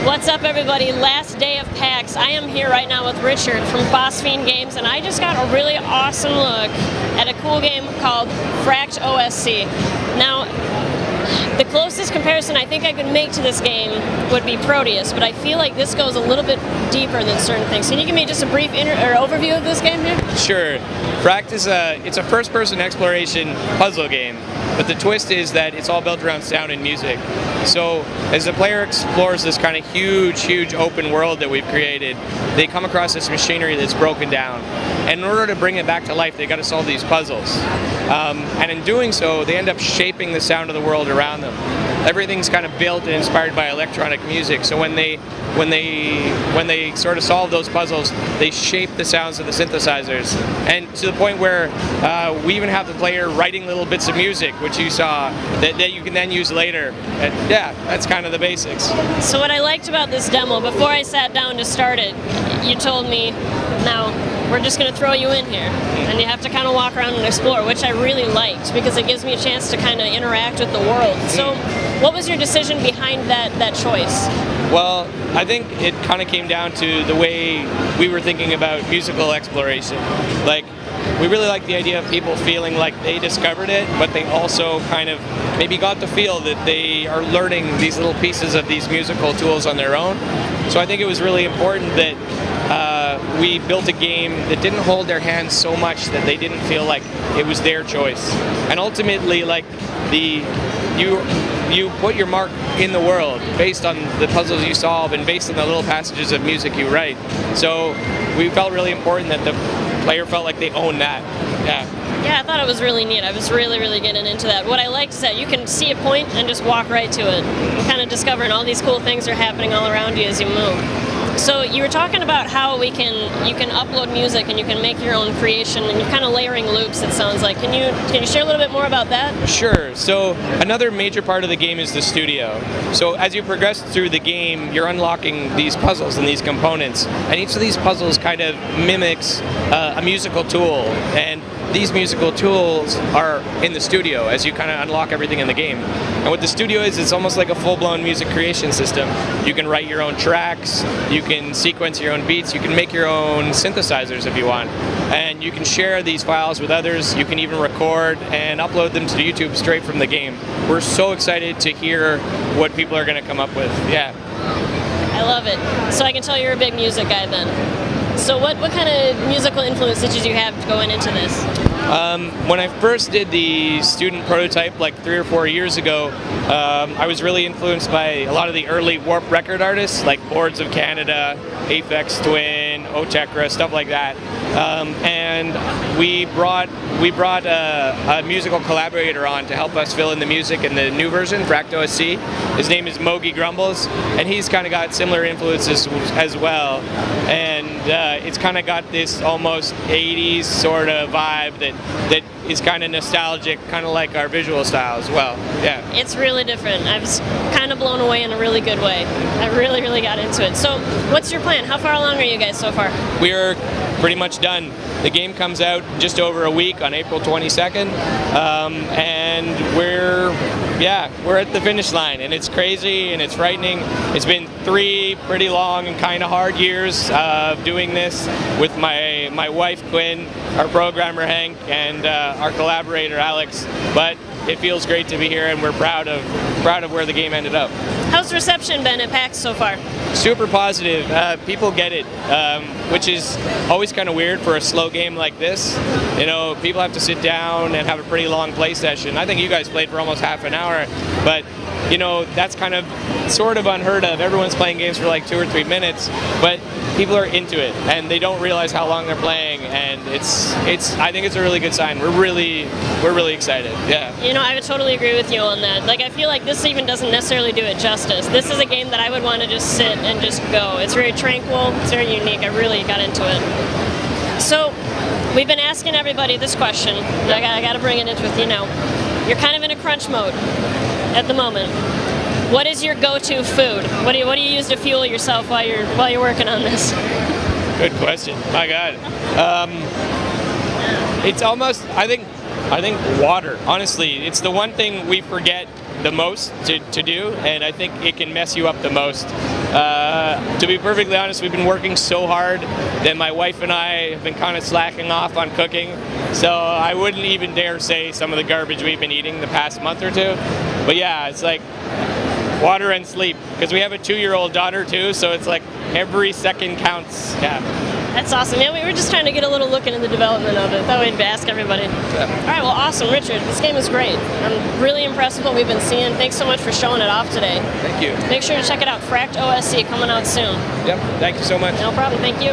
What's up, everybody? Last day of PAX. I am here right now with Richard from Phosfiend Games, and I just got a really awesome look at a cool game called FRACT OSC. Now, the closest comparison I think I could make to this game would be Proteus, but I feel like this goes a little bit deeper than certain things. Can you give me just a brief overview of this game here? Sure. FRACT is it's a first-person exploration puzzle game, but the twist is that it's all built around sound and music. So as the player explores this kind of huge open world that we've created, they come across this machinery that's broken down. And in order to bring it back to life, they got to solve these puzzles. And in doing so, they end up shaping the sound of the world around them. Everything's kind of built and inspired by electronic music. So when they sort of solve those puzzles, they shape the sounds of the synthesizers, and to the point where we even have the player writing little bits of music, which you saw, that you can then use later. And yeah, that's kind of the basics. So what I liked about this demo, before I sat down to start it, you told me, now we're just going to throw you in here, and you have to kind of walk around and explore, which I really liked because it gives me a chance to kind of interact with the world. So what was your decision behind that choice? Well, I think it kind of came down to the way we were thinking about musical exploration. Like, we really like the idea of people feeling like they discovered it, but they also kind of maybe got to feel that they are learning these little pieces of these musical tools on their own. So I think it was really important that we built a game that didn't hold their hands so much that they didn't feel like it was their choice. And ultimately, like, you put your mark in the world based on the puzzles you solve and based on the little passages of music you write. So we felt really important that the player felt like they owned that. Yeah, I thought it was really neat. I was really getting into that. What I liked is that you can see a point and just walk right to it. And kind of discovering all these cool things are happening all around you as you move. So you were talking about how you can upload music and you can make your own creation, and you're kind of layering loops, it sounds like. Can you share a little bit more about that? Sure. So another major part of the game is the studio. So as you progress through the game, you're unlocking these puzzles and these components, and each of these puzzles kind of mimics a musical tool, and these musical tools are in the studio as you kind of unlock everything in the game. And what the studio is, it's almost like a full-blown music creation system. You can write your own tracks, you can sequence your own beats, you can make your own synthesizers if you want, and you can share these files with others. You can even record and upload them to YouTube straight from the game. We're so excited to hear what people are going to come up with. Yeah. I love it. So I can tell you're a big music guy then. So what kind of musical influence did you have going into this? When I first did the student prototype like 3 or 4 years ago, I was really influenced by a lot of the early Warp record artists like Boards of Canada, Aphex Twin, Ochekra, stuff like that. And we brought a musical collaborator on to help us fill in the music in the new version, FRACT OSC. His name is Mogi Grumbles, and he's kind of got similar influences as well. And it's kind of got this almost 80s sort of vibe that is kind of nostalgic, kind of like our visual style as well. Yeah. It's really different. I was kind of blown away in a really good way. I really got into it. So what's your plan? How far along are you guys so far? We're pretty much done. The game comes out just over a week on April 22nd, and we're at the finish line, and it's crazy and it's frightening. It's been 3 pretty long and kind of hard years of doing this with my wife Quinn, our programmer Hank, and our collaborator Alex. But it feels great to be here, and we're proud of where the game ended up. How's the reception been at PAX so far? Super positive. People get it, which is always kind of weird for a slow game like this. You know, people have to sit down and have a pretty long play session. I think you guys played for almost half an hour, but you know, that's kind of sort of unheard of. Everyone's playing games for like 2 or 3 minutes, but people are into it and they don't realize how long they're playing, and I think it's a really good sign. We're really excited. Yeah. You know, I would totally agree with you on that. Like, I feel like this even doesn't necessarily do it justice. This is a game that I would want to just sit and just go. It's very tranquil, it's very unique. I really got into it. So, we've been asking everybody this question. I got to bring it in with you now. You're kind of in a crunch mode at the moment. What is your go-to food? What do you use to fuel yourself while you're working on this? Good question. My God. It's almost, I think I think water. Honestly, it's the one thing we forget the most to do, and I think it can mess you up the most. To be perfectly honest, we've been working so hard that my wife and I have been kind of slacking off on cooking, so I wouldn't even dare say some of the garbage we've been eating the past month or two. But yeah, it's like water and sleep, because we have a 2-year-old daughter too, so it's like every second counts. Yeah. That's awesome. Yeah, we were just trying to get a little look into the development of it. Thought we'd ask everybody. Yeah. All right, well, awesome. Richard, this game is great. I'm really impressed with what we've been seeing. Thanks so much for showing it off today. Thank you. Make sure to check it out. FRACT OSC coming out soon. Yep. Thank you so much. No problem. Thank you.